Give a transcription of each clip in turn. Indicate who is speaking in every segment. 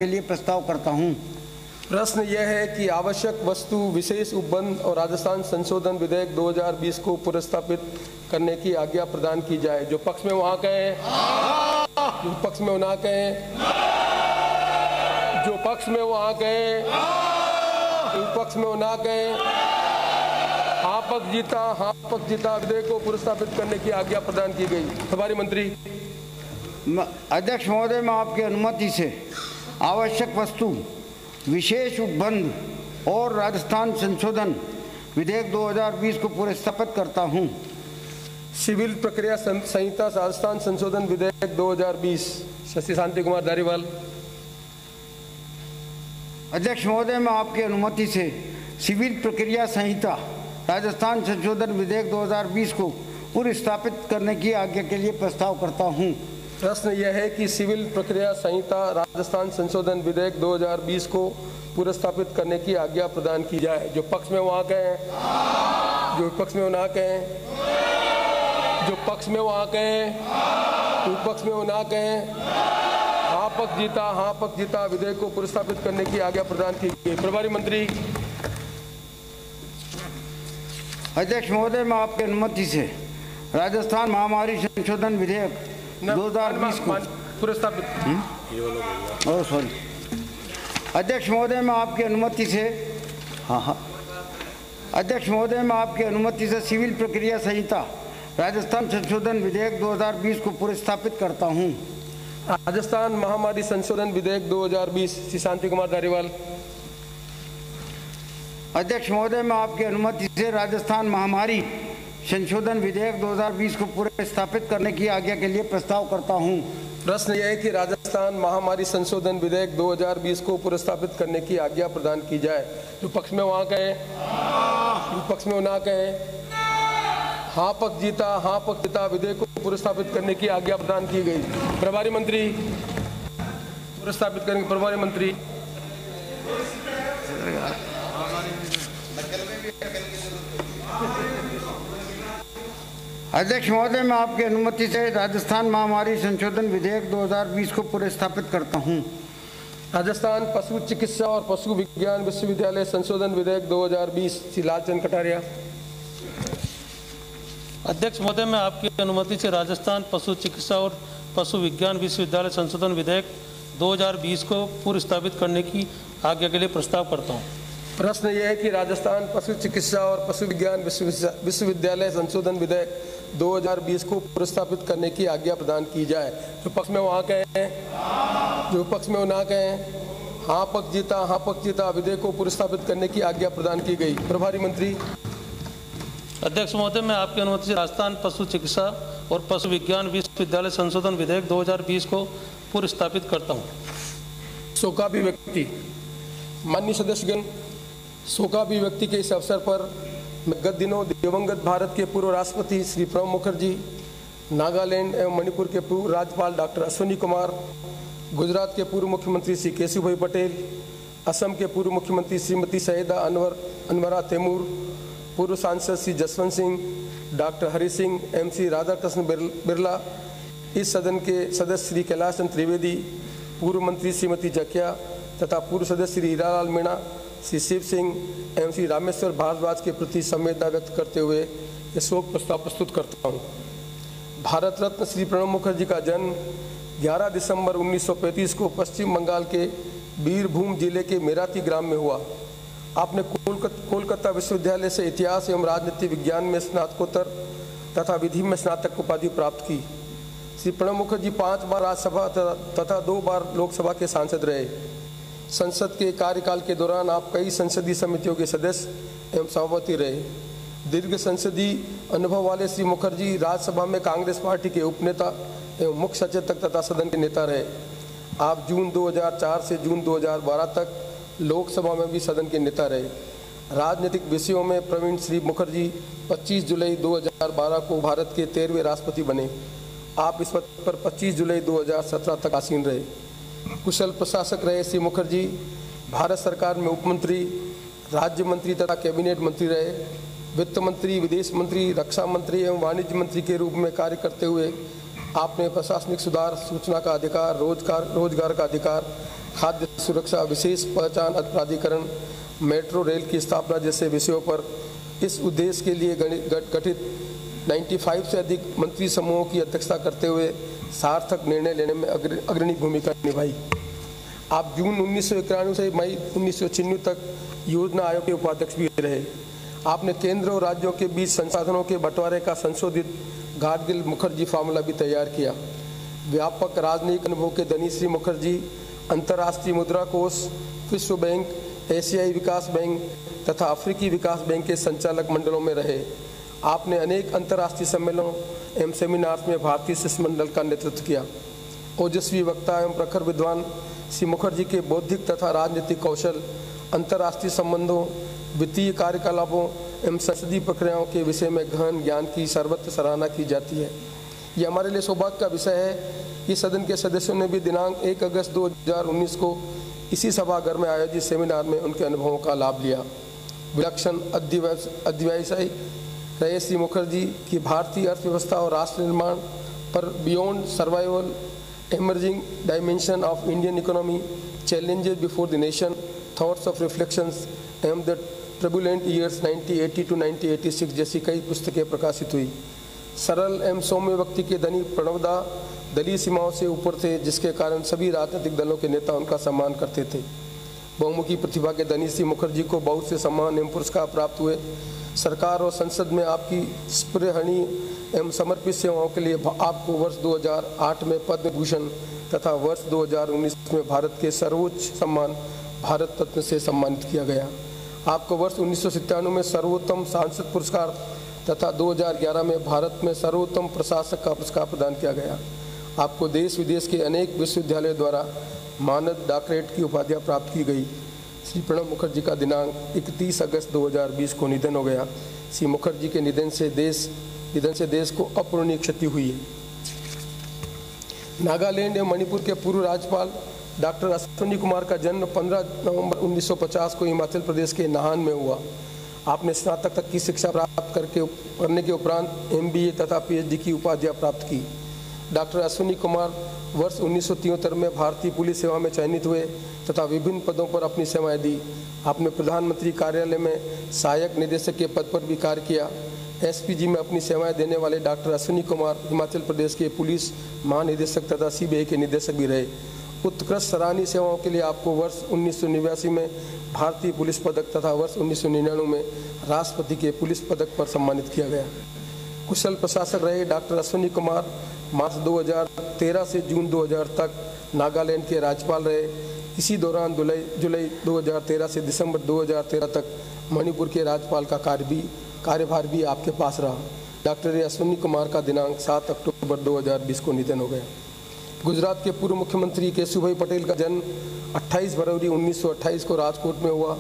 Speaker 1: के लिए प्रस्ताव करता हूं।
Speaker 2: प्रश्न यह है कि आवश्यक वस्तु विशेष उपबंध और राजस्थान संशोधन विधेयक 2020 को पुनर्स्थापित करने की आज्ञा प्रदान की जाए। जो पक्ष में वहां कहें, जो पक्ष में ना कहें, जो पक्ष में वहां कहें, विपक्ष में ना कहें। हाँ पक्ष जीता, हाँ पक्ष जीता। विधेयक को पुनर्स्थापित करने की आज्ञा प्रदान की गई। प्रभारी मंत्री।
Speaker 1: अध्यक्ष महोदय, मैं आपकी अनुमति से आवश्यक वस्तु विशेष उपबंध और राजस्थान संशोधन विधेयक 2020 को पुनर्स्थापित करता हूं।
Speaker 2: सिविल प्रक्रिया संहिता राजस्थान संशोधन विधेयक 2020। शशि शांति कुमार धारीवाल।
Speaker 1: अध्यक्ष महोदय, मैं आपकी अनुमति से सिविल प्रक्रिया संहिता राजस्थान संशोधन विधेयक 2020 को पुनर्स्थापित करने की आज्ञा के लिए प्रस्ताव करता हूं।
Speaker 2: प्रश्न यह है कि सिविल प्रक्रिया संहिता राजस्थान संशोधन विधेयक 2020 को पुनर्स्थापित करने की आज्ञा प्रदान की जाए। जो पक्ष में वहां कहें, जो विपक्ष में ना कहें, जो पक्ष में वहां कहें, विपक्ष में ना कहें। हाँ पक्ष जीता, हाँ पक्ष जीता। विधेयक को पुनर्स्थापित करने की आज्ञा प्रदान की गई। प्रभारी मंत्री।
Speaker 1: अध्यक्ष महोदय, मैं आपकी अनुमति से राजस्थान महामारी संशोधन विधेयक 2020 को
Speaker 2: पुनर्स्थापित।
Speaker 1: सॉरी अध्यक्ष महोदय, मैं आपकी अनुमति से अध्यक्ष महोदय, मैं आपकी अनुमति से सिविल प्रक्रिया संहिता राजस्थान संशोधन विधेयक 2020 को पुनर्स्थापित करता हूं।
Speaker 2: राजस्थान महामारी संशोधन विधेयक 2020। श्री शांति कुमार धारीवाल।
Speaker 1: अध्यक्ष महोदय, मैं आपकी अनुमति से राजस्थान महामारी संशोधन विधेयक 2020 को पुनर्स्थापित करने की आज्ञा के लिए प्रस्ताव करता हूं।
Speaker 2: प्रश्न यह है कि राजस्थान महामारी संशोधन विधेयक 2020 को पुनर्स्थापित करने की आज्ञा प्रदान की जाए। जो पक्ष में वहां कहें, विपक्ष में ना कहें। हाँ पक्ष जीता, हाँ पक्ष जीता। विधेयक को पुनर्स्थापित करने की आज्ञा प्रदान की गई। प्रभारी मंत्री। पुनर्स्थापित करेंगे प्रभारी मंत्री।
Speaker 1: अध्यक्ष महोदय, मैं आपकी अनुमति से राजस्थान महामारी संशोधन विधेयक 2020 को पुनर्स्थापित करता हूं।
Speaker 2: राजस्थान पशु चिकित्सा और पशु विज्ञान विश्वविद्यालय संशोधन विधेयक 2020। श्री लालचंद कटारिया।
Speaker 3: अध्यक्ष महोदय, मैं आपकी अनुमति से राजस्थान पशु चिकित्सा और पशु विज्ञान विश्वविद्यालय संशोधन विधेयक 2020 को पुनर्स्थापित करने की आज्ञा के लिए प्रस्ताव करता हूँ।
Speaker 2: प्रश्न यह है कि राजस्थान पशु चिकित्सा और पशु विज्ञान विश्वविद्यालय संशोधन विधेयक 2020 को पुनर्स्थापित करने की आज्ञा प्रदान की जाए। जो पक्ष में वहां कहें, जो पक्ष में ना कहें। हाँ पक्ष जीता, हाँ पक्ष जीता। विधेयक को पुनर्स्थापित करने की आज्ञा प्रदान की गई। प्रभारी मंत्री।
Speaker 3: अध्यक्ष महोदय, मैं आपकी अनुमति से राजस्थान पशु चिकित्सा और पशु विज्ञान विश्वविद्यालय संशोधन विधेयक 2020 को पुनर्स्थापित करता हूँ।
Speaker 2: शोकाभिव्यक्ति। माननीय सदस्यगण, शोकाभिव्यक्ति के इस अवसर पर मैं गत दिनों दिवंगत भारत के पूर्व राष्ट्रपति श्री प्रणब मुखर्जी, नागालैंड एवं मणिपुर के पूर्व राज्यपाल डॉक्टर अश्विनी कुमार, गुजरात के पूर्व मुख्यमंत्री श्री केशुभाई पटेल, असम के पूर्व मुख्यमंत्री श्रीमती सैयदा अनवरा तैमूर, पूर्व सांसद श्री जसवंत सिंह, डॉक्टर हरि सिंह, MC राधाकृष्ण बिरला, इस सदन के सदस्य श्री कैलाश चंद्र त्रिवेदी, पूर्व मंत्री श्रीमती जकिया तथा पूर्व सदस्य श्री हीरालाल मीणा, श्री शिव सिंह एवं श्री रामेश्वर भारद्वाज के प्रति संवेदना व्यक्त करते हुए ये शोक प्रस्ताव प्रस्तुत करता हूँ। भारत रत्न श्री प्रणब मुखर्जी का जन्म 11 दिसंबर 1935 को पश्चिम बंगाल के बीरभूम जिले के मेराती ग्राम में हुआ। आपने कोलकाता विश्वविद्यालय से इतिहास एवं राजनीति विज्ञान में स्नातकोत्तर तथा विधि में स्नातक उपाधि प्राप्त की। श्री प्रणब मुखर्जी 5 बार राज्यसभा तथा 2 बार लोकसभा के सांसद रहे। संसद के कार्यकाल के दौरान आप कई संसदीय समितियों के सदस्य एवं सभापति रहे। दीर्घ संसदीय अनुभव वाले श्री मुखर्जी राज्यसभा में कांग्रेस पार्टी के उपनेता एवं मुख्य सचेतक तथा सदन के नेता रहे। आप जून 2004 से जून 2012 तक लोकसभा में भी सदन के नेता रहे। राजनीतिक विषयों में प्रवीण श्री मुखर्जी 25 जुलाई 2012 को भारत के 13वें राष्ट्रपति बने। आप इस पद पर 25 जुलाई 2017 तक आसीन रहे। कुशल प्रशासक रहे श्री मुखर्जी भारत सरकार में उप मंत्री, राज्य मंत्री तथा कैबिनेट मंत्री रहे। वित्त मंत्री, विदेश मंत्री, रक्षा मंत्री एवं वाणिज्य मंत्री के रूप में कार्य करते हुए आपने प्रशासनिक सुधार, सूचना का अधिकार, रोजगार का अधिकार, खाद्य सुरक्षा, विशेष पहचान प्राधिकरण, मेट्रो रेल की स्थापना जैसे विषयों पर इस उद्देश्य के लिए गठित 95 से अधिक मंत्री समूहों की अध्यक्षता करते हुए सार्थक निर्णय लेने में अग्रणी भूमिका निभाई। आप जून 1991 से मई 1996 तक योजना आयोग के उपाध्यक्ष भी रहे। आपने केंद्र और राज्यों के बीच संसाधनों के बंटवारे का संशोधित गाडगिल मुखर्जी फार्मूला भी तैयार किया। व्यापक राजनयिक अनुभव के धनी श्री मुखर्जी अंतर्राष्ट्रीय मुद्रा कोष, विश्व बैंक, एशियाई विकास बैंक तथा अफ्रीकी विकास बैंक के संचालक मंडलों में रहे। आपने अनेक अंतर्राष्ट्रीय सम्मेलनों एवं सेमिनार्स में भारतीय शिष्टमंडल का नेतृत्व किया। ओजस्वी वक्ता एवं प्रखर विद्वान श्री मुखर्जी के बौद्धिक तथा राजनीतिक कौशल, अंतर्राष्ट्रीय संबंधों, वित्तीय कार्यकलापों एवं संसदीय प्रक्रियाओं के विषय में गहन ज्ञान की सर्वत्र सराहना की जाती है। ये हमारे लिए सौभाग्य का विषय है कि सदन के सदस्यों ने भी दिनांक 1 अगस्त 2019 को इसी सभागार में आयोजित सेमिनार में उनके अनुभवों का लाभ लिया। विलक्षण अध्यवसायी रहे श्री मुखर्जी की भारतीय अर्थव्यवस्था और राष्ट्र निर्माण पर beyond survival, emerging dimension of Indian economy, challenges before the nation, thoughts of reflections and the turbulent years 1980 to 1986 जैसी कई पुस्तकें प्रकाशित हुई। सरल एवं सौम्य व्यक्ति के धनी प्रणवदा दलीय सीमाओं से ऊपर थे, जिसके कारण सभी राजनीतिक दलों के नेता उनका सम्मान करते थे। बहुमुखी प्रतिभा के धनी श्री मुखर्जी को बहुत से सम्मान एवं पुरस्कार प्राप्त हुए। सरकार और संसद में आपकी स्पृहणीय एवं समर्पित सेवाओं के लिए आपको वर्ष 2008 में पद्म भूषण तथा वर्ष 2019 में भारत के सर्वोच्च सम्मान भारत रत्न से सम्मानित किया गया। आपको वर्ष 1997 में सर्वोत्तम सांसद पुरस्कार तथा 2011 में भारत में सर्वोत्तम प्रशासक का पुरस्कार प्रदान किया गया। आपको देश विदेश के अनेक विश्वविद्यालयों द्वारा मानद डॉक्टरेट की उपाधियाँ प्राप्त की गई। श्री प्रणब मुखर्जी का दिनांक 31 अगस्त 2020 को निधन हो गया। श्री मुखर्जी के निधन से देश को अपूरणीय क्षति हुई है। नागालैंड एवं मणिपुर के पूर्व राज्यपाल डॉक्टर अश्विनी कुमार का जन्म 15 नवंबर 1950 को हिमाचल प्रदेश के नाहन में हुआ। आपने स्नातक तक की शिक्षा प्राप्त करने के उपरांत MBA तथा PhD की उपाधियाँ प्राप्त की। डॉक्टर अश्विनी कुमार वर्ष 1973 में भारतीय पुलिस सेवा में चयनित हुए तथा विभिन्न पदों पर अपनी सेवाएं दी। आपने प्रधानमंत्री कार्यालय में सहायक निदेशक के पद पर भी कार्य किया। SPG में अपनी सेवाएं देने वाले डॉक्टर अश्विनी कुमार हिमाचल प्रदेश के पुलिस महानिदेशक तथा CBI के निदेशक भी रहे। उत्कृष्ट सराहनीय सेवाओं के लिए आपको वर्ष 1989 में भारतीय पुलिस पदक तथा वर्ष 1999 में राष्ट्रपति के पुलिस पदक पर सम्मानित किया गया। कुशल प्रशासक रहे डॉक्टर अश्विनी कुमार मार्च 2013 से जून 2000 तक नागालैंड के राज्यपाल रहे। इसी दौरान जुलाई 2013 से दिसंबर 2013 तक मणिपुर के राज्यपाल का कार्यभार भी आपके पास रहा। डॉक्टर अश्विनी कुमार का दिनांक 7 अक्टूबर 2020 को निधन हो गया। गुजरात के पूर्व मुख्यमंत्री केशुभाई पटेल का जन्म 28 फरवरी 1928 को राजकोट में हुआ।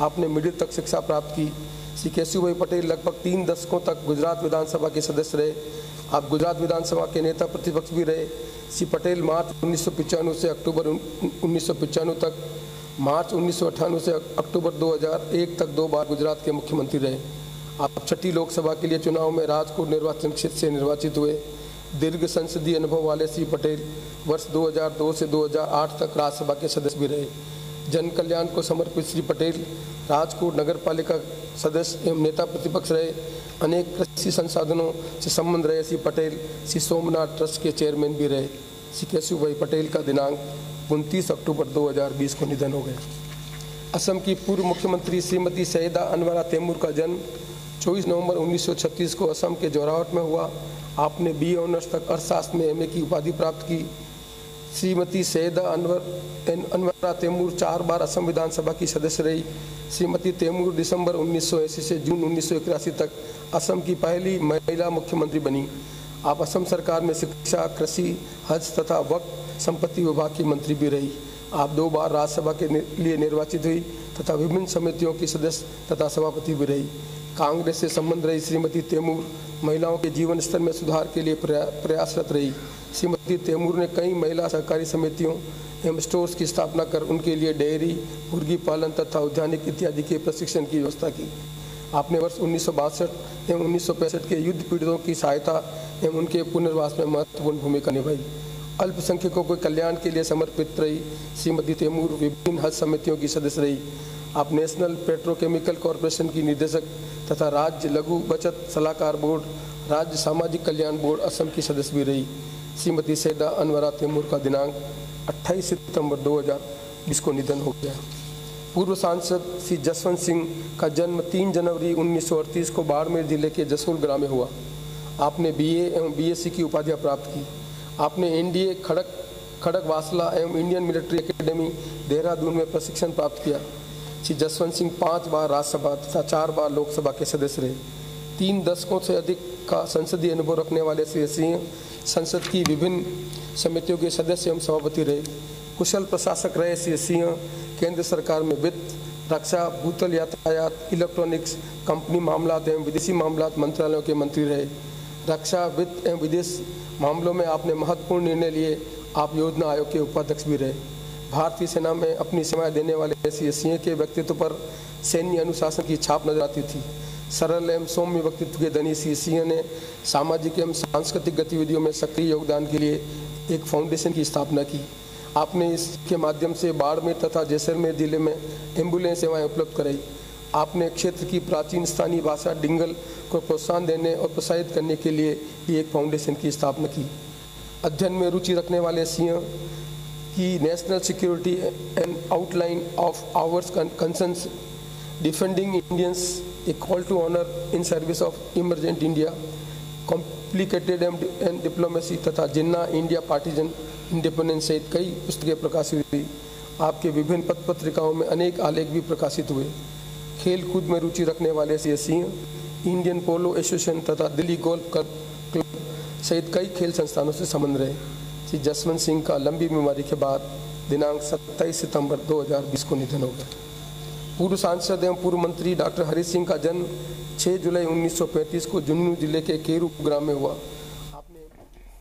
Speaker 2: आपने मिडिल तक शिक्षा प्राप्त की। श्री केशुभाई पटेल लगभग 3 दशकों तक गुजरात विधानसभा के सदस्य रहे। आप गुजरात विधानसभा के नेता प्रतिपक्ष भी रहे। श्री पटेल मार्च 1995 से अक्टूबर 1995 तक, मार्च 1998 से अक्टूबर 2001 तक 2 बार गुजरात के मुख्यमंत्री रहे। आप 6ठी लोकसभा के लिए चुनाव में राजकोट निर्वाचन क्षेत्र से निर्वाचित हुए। दीर्घ संसदीय अनुभव वाले श्री पटेल वर्ष 2002 से 2008 तक राज्यसभा के सदस्य भी रहे। जन कल्याण को समर्पित श्री पटेल राजकोट नगर पालिका सदस्य एवं नेता प्रतिपक्ष रहे। अनेक कृषि संसाधनों से संबंध रहे श्री पटेल श्री सोमनाथ ट्रस्ट के चेयरमैन भी रहे। श्री केशुभाई पटेल का दिनांक 29 अक्टूबर 2020 को निधन हो गया। असम की पूर्व मुख्यमंत्री श्रीमती सैयदा अनवरा तैमूर का जन्म 24 नवंबर 1936 को असम के जोराहट में हुआ। आपने BA ऑनर्स तक अर्थशास्त्र में MA की उपाधि प्राप्त की। श्रीमती सैयदा अनवरा तैमूर 4 बार असम विधानसभा की सदस्य रही। श्रीमती तैमूर दिसंबर 1980 से जून 1981 तक असम की पहली महिला मुख्यमंत्री बनी। आप असम सरकार में शिक्षा, कृषि, हज तथा वक्फ संपत्ति विभाग की मंत्री भी रही। आप 2 बार राज्यसभा के लिए निर्वाचित हुई तथा विभिन्न समितियों की सदस्य तथा सभापति भी रही। कांग्रेस से संबंध रही श्रीमती तैमूर महिलाओं के जीवन स्तर में सुधार के लिए प्रयासरत रही। श्रीमती तैमूर ने कई महिला सहकारी समितियों एवं स्टोर्स की स्थापना कर उनके लिए डेयरी, मुर्गी पालन तथा उद्यानिक इत्यादि के प्रशिक्षण की व्यवस्था की। आपने वर्ष 1962 एवं 1965 के युद्ध पीड़ितों की सहायता एवं उनके पुनर्वास में महत्वपूर्ण भूमिका निभाई। अल्पसंख्यकों के कल्याण के लिए समर्पित रही श्रीमती तैमूर विभिन्न हज समितियों की सदस्य रही। आप नेशनल पेट्रोकेमिकल कॉरपोरेशन की निदेशक तथा राज्य लघु बचत सलाहकार बोर्ड, राज्य सामाजिक कल्याण बोर्ड असम की सदस्य भी रही। श्रीमती सैयदा अनवरा तैमूर का दिनांक 28 सितंबर 2020 को निधन हो गया। पूर्व सांसद श्री जसवंत सिंह का जन्म 3 जनवरी 1938 को बाड़मेर जिले के जसोल ग्राम में हुआ। आपने बीए एवं बीएससी की उपाधियां प्राप्त की। आपने एनडीए खड़गवासला एवं इंडियन मिलिट्री एकेडमी देहरादून में प्रशिक्षण प्राप्त किया। श्री जसवंत सिंह 5 बार राज्यसभा तथा 4 बार लोकसभा के सदस्य रहे। 3 दशकों से अधिक का संसदीय अनुभव रखने वाले श्री सिंह संसद की विभिन्न समितियों के सदस्य एवं सभापति रहे। कुशल प्रशासक रहे श्री सिंह केंद्र सरकार में वित्त, रक्षा, भूतल यातायात, इलेक्ट्रॉनिक्स, कंपनी मामलात एवं विदेशी मामलात मंत्रालयों के मंत्री रहे। रक्षा, वित्त एवं विदेश मामलों में आपने महत्वपूर्ण निर्णय लिए। आप योजना आयोग के उपाध्यक्ष भी रहे। भारतीय सेना में अपनी सेवाएं देने वाले श्री सिंह के व्यक्तित्व पर सैन्य अनुशासन की छाप नजर आती थी। सरल एवं सौम्य व्यक्तित्व के धनी श्री सिंह ने सामाजिक एवं सांस्कृतिक गतिविधियों में सक्रिय योगदान के लिए एक फाउंडेशन की स्थापना की। आपने इसके माध्यम से बाड़मेर तथा जैसलमेर जिले में एम्बुलेंस सेवाएं उपलब्ध कराई। आपने क्षेत्र की प्राचीन स्थानीय भाषा डिंगल को प्रोत्साहन देने और प्रोत्साहित करने के लिए भी एक फाउंडेशन की स्थापना की। अध्ययन में रुचि रखने वाले सिंह की national security and outline of ours concerns, defending Indians, a call to honour in service of emergent India, complicated and diplomacy तथा जिन्ना इंडिया पार्टीजन इंडिपेंडेंस सहित कई पुस्तकें प्रकाशित हुई। आपके विभिन्न पत्र पत्रिकाओं में अनेक आलेख भी प्रकाशित हुए। खेल कूद में रुचि रखने वाले श्री सिंह इंडियन पोलो एसोसिएशन तथा दिल्ली गोल्फ क्लब सहित कई खेल संस्थानों से संबंध रहे। श्री जसवंत सिंह का लंबी बीमारी के बाद दिनांक 27 सितंबर 2020 को निधन हो गया। पूर्व सांसद एवं पूर्व मंत्री डॉक्टर हरि सिंह का जन्म 6 जुलाई 1935 को झुंझुनू जिले के केरू ग्राम में हुआ।